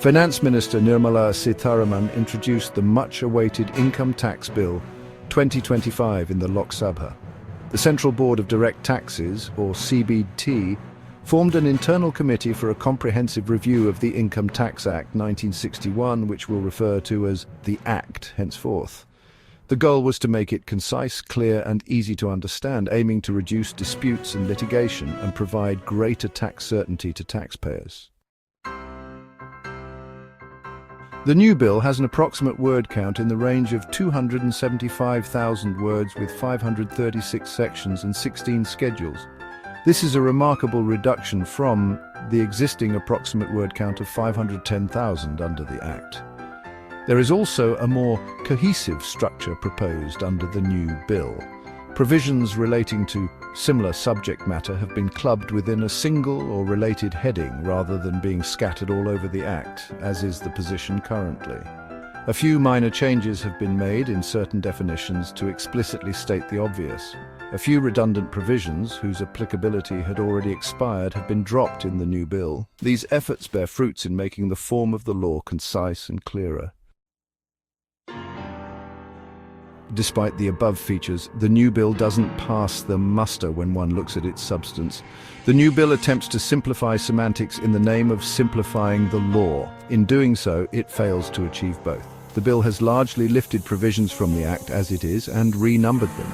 Finance Minister Nirmala Sitharaman introduced the much-awaited Income Tax Bill 2025 in the Lok Sabha. The Central Board of Direct Taxes, or CBT, formed an internal committee for a comprehensive review of the Income Tax Act 1961, which we'll refer to as the Act henceforth. The goal was to make it concise, clear and easy to understand, aiming to reduce disputes and litigation and provide greater tax certainty to taxpayers. The new bill has an approximate word count in the range of 275,000 words with 536 sections and 16 schedules. This is a remarkable reduction from the existing approximate word count of 510,000 under the Act. There is also a more cohesive structure proposed under the new bill. Provisions relating to similar subject matter have been clubbed within a single or related heading rather than being scattered all over the Act, as is the position currently. A few minor changes have been made in certain definitions to explicitly state the obvious. A few redundant provisions, whose applicability had already expired, have been dropped in the new bill. These efforts bear fruits in making the form of the law concise and clearer. Despite the above features, the new bill doesn't pass the muster when one looks at its substance. The new bill attempts to simplify semantics in the name of simplifying the law. In doing so, it fails to achieve both. The bill has largely lifted provisions from the Act as it is and renumbered them.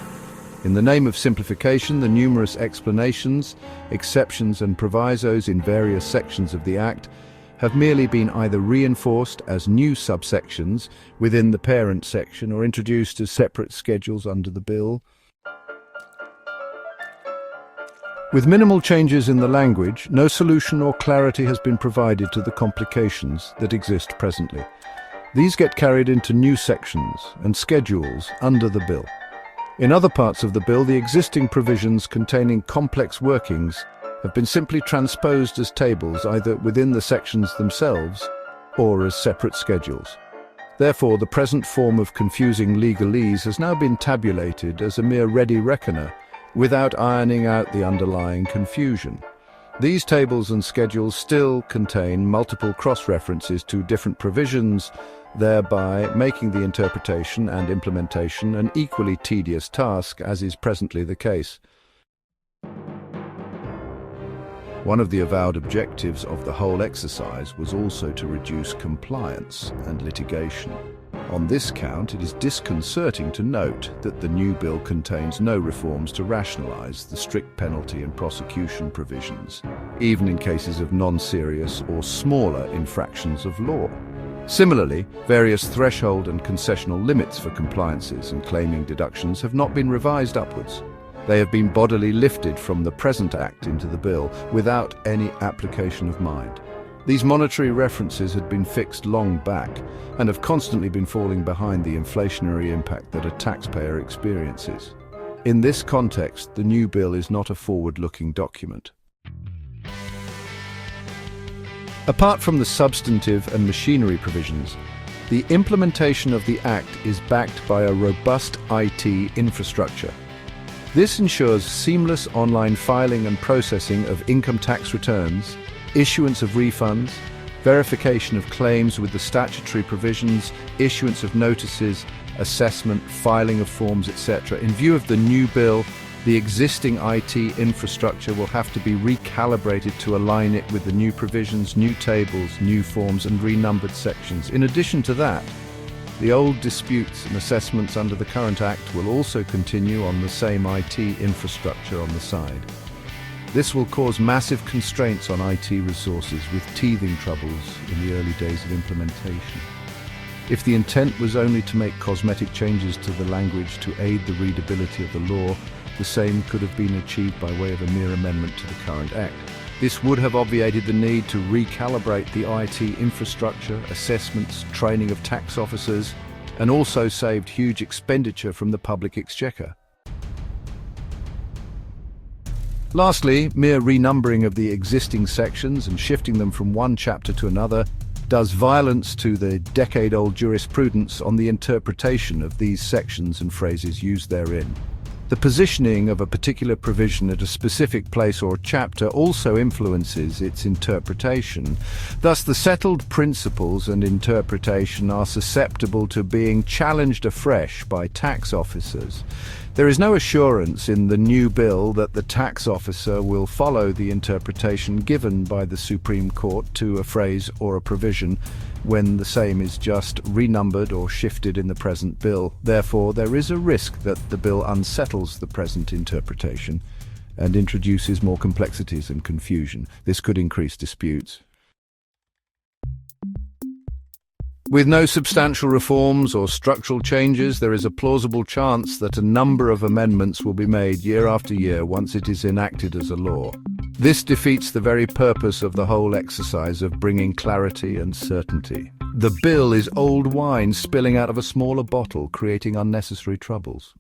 In the name of simplification, the numerous explanations, exceptions and provisos in various sections of the Act have merely been either reinforced as new subsections within the parent section or introduced as separate schedules under the bill. With minimal changes in the language, no solution or clarity has been provided to the complications that exist presently. These get carried into new sections and schedules under the bill. In other parts of the bill, the existing provisions containing complex workings have been simply transposed as tables either within the sections themselves or as separate schedules. Therefore, the present form of confusing legalese has now been tabulated as a mere ready reckoner without ironing out the underlying confusion. These tables and schedules still contain multiple cross-references to different provisions, thereby making the interpretation and implementation an equally tedious task, as is presently the case. One of the avowed objectives of the whole exercise was also to reduce compliance and litigation. On this count, it is disconcerting to note that the new bill contains no reforms to rationalize the strict penalty and prosecution provisions, even in cases of non-serious or smaller infractions of law. Similarly, various threshold and concessional limits for compliances and claiming deductions have not been revised upwards. They have been bodily lifted from the present Act into the bill without any application of mind. These monetary references had been fixed long back and have constantly been falling behind the inflationary impact that a taxpayer experiences. In this context, the new bill is not a forward-looking document. Apart from the substantive and machinery provisions, the implementation of the Act is backed by a robust IT infrastructure. This ensures seamless online filing and processing of income tax returns, issuance of refunds, verification of claims with the statutory provisions, issuance of notices, assessment, filing of forms, etc. In view of the new bill, the existing IT infrastructure will have to be recalibrated to align it with the new provisions, new tables, new forms and renumbered sections. In addition to that, the old disputes and assessments under the current Act will also continue on the same IT infrastructure on the side. This will cause massive constraints on IT resources with teething troubles in the early days of implementation. If the intent was only to make cosmetic changes to the language to aid the readability of the law, the same could have been achieved by way of a mere amendment to the current Act. This would have obviated the need to recalibrate the IT infrastructure, assessments, training of tax officers, and also saved huge expenditure from the public exchequer. Lastly, mere renumbering of the existing sections and shifting them from one chapter to another does violence to the decade-old jurisprudence on the interpretation of these sections and phrases used therein. The positioning of a particular provision at a specific place or chapter also influences its interpretation. Thus, the settled principles and interpretation are susceptible to being challenged afresh by tax officers. There is no assurance in the new bill that the tax officer will follow the interpretation given by the Supreme Court to a phrase or a provision when the same is just renumbered or shifted in the present bill. Therefore, there is a risk that the bill unsettles the present interpretation and introduces more complexities and confusion. This could increase disputes. With no substantial reforms or structural changes, there is a plausible chance that a number of amendments will be made year after year once it is enacted as a law. This defeats the very purpose of the whole exercise of bringing clarity and certainty. The bill is old wine spilling out of a smaller bottle, creating unnecessary troubles.